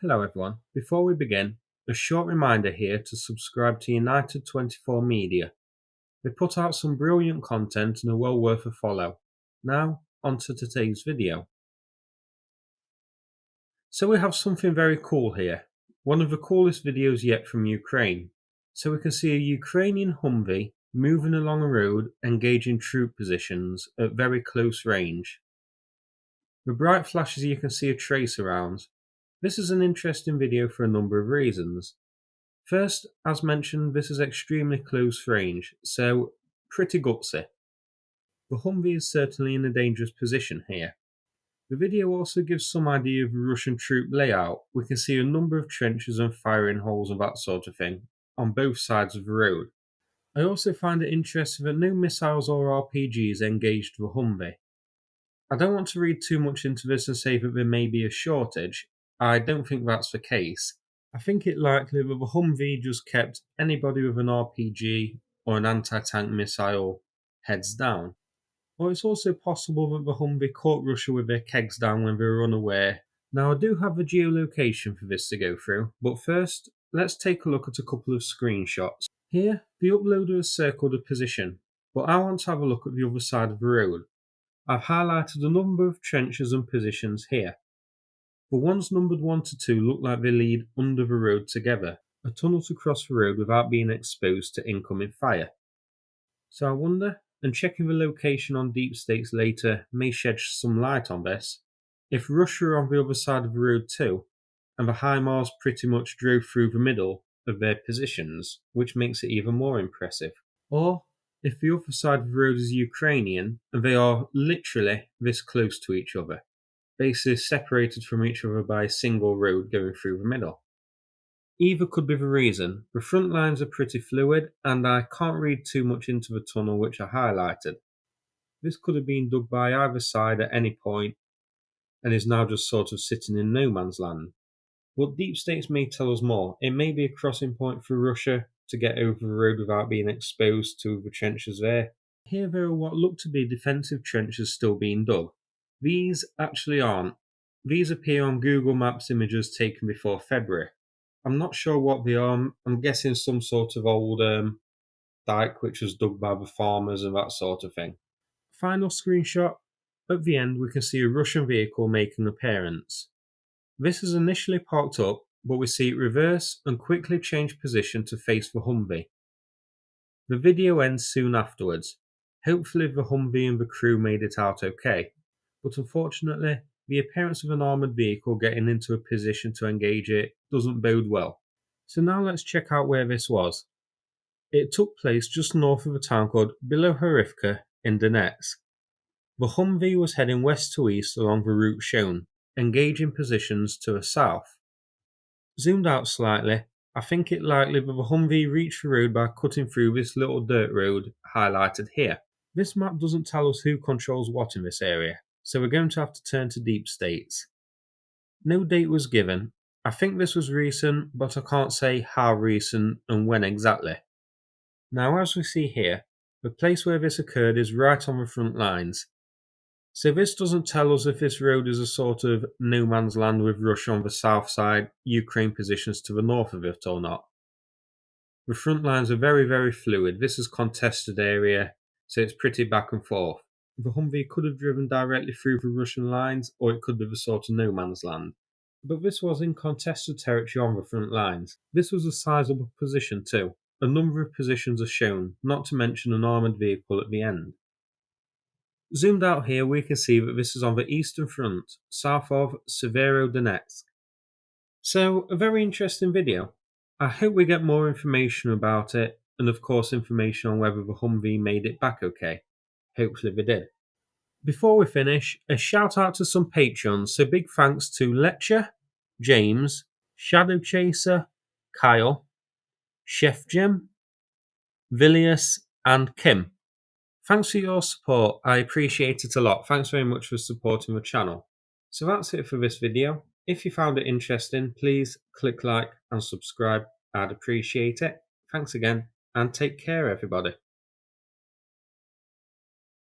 Hello everyone, before we begin, a short reminder here to subscribe to United 24 Media. They put out some brilliant content and are well worth a follow. Now, on to today's video. So we have something very cool here, one of the coolest videos yet from Ukraine. So we can see a Ukrainian Humvee moving along a road engaging troop positions at very close range. The bright flashes you can see a trace around. This is an interesting video for a number of reasons. First, as mentioned, this is extremely close range, so pretty gutsy. The Humvee is certainly in a dangerous position here. The video also gives some idea of the Russian troop layout. We can see a number of trenches and firing holes and that sort of thing on both sides of the road. I also find it interesting that no missiles or RPGs engaged the Humvee. I don't want to read too much into this and say that there may be a shortage. I don't think that's the case. I think it likely that the Humvee just kept anybody with an RPG or an anti-tank missile heads down. Or it's also possible that the Humvee caught Russia with their kegs down when they were unaware. Now I do have the geolocation for this to go through, but first let's take a look at a couple of screenshots. Here, the uploader has circled a position, but I want to have a look at the other side of the road. I've highlighted a number of trenches and positions here. The ones numbered 1 to 2 look like they lead under the road together, a tunnel to cross the road without being exposed to incoming fire. So I wonder, and checking the location on deep states later may shed some light on this, if Russia are on the other side of the road too, and the HIMARS pretty much drove through the middle of their positions, which makes it even more impressive. Or if the other side of the road is Ukrainian, and they are literally this close to each other. Bases separated from each other by a single road going through the middle. Either could be the reason. The front lines are pretty fluid and I can't read too much into the tunnel which I highlighted. This could have been dug by either side at any point and is now just sort of sitting in no man's land. But deep states may tell us more. It may be a crossing point for Russia to get over the road without being exposed to the trenches there. Here there are what look to be defensive trenches still being dug. These actually aren't. These appear on Google Maps images taken before February. I'm not sure what they are. I'm guessing some sort of old dike which was dug by the farmers and that sort of thing. Final screenshot. At the end we can see a Russian vehicle making an appearance. This is initially parked up, but we see it reverse and quickly change position to face the Humvee. The video ends soon afterwards. Hopefully the Humvee and the crew made it out okay. But unfortunately, the appearance of an armoured vehicle getting into a position to engage it doesn't bode well. So now let's check out where this was. It took place just north of a town called Bilohorivka in Donetsk. The Humvee was heading west to east along the route shown, engaging positions to the south. Zoomed out slightly, I think it likely that the Humvee reached the road by cutting through this little dirt road highlighted here. This map doesn't tell us who controls what in this area, so we're going to have to turn to deep states. No date was given. I think this was recent, but I can't say how recent and when exactly. Now as we see here, the place where this occurred is right on the front lines. So this doesn't tell us if this road is a sort of no man's land with Russia on the south side, Ukraine positions to the north of it or not. The front lines are very fluid. This is contested area, so it's pretty back and forth. The Humvee could have driven directly through the Russian lines, or it could be the sort of no man's land. But this was in contested territory on the front lines. This was a sizable position too. A number of positions are shown, not to mention an armoured vehicle at the end. Zoomed out here we can see that this is on the eastern front, south of Severodonetsk. So, a very interesting video. I hope we get more information about it, and of course information on whether the Humvee made it back okay. Hopefully they did. Before we finish, a shout out to some Patreons, so big thanks to Letcher, James, Shadow Chaser, Kyle, Chef Jim, Villius and Kim. Thanks for your support, I appreciate it a lot. Thanks very much for supporting the channel. So that's it for this video. If you found it interesting, please click like and subscribe. I'd appreciate it. Thanks again and take care everybody.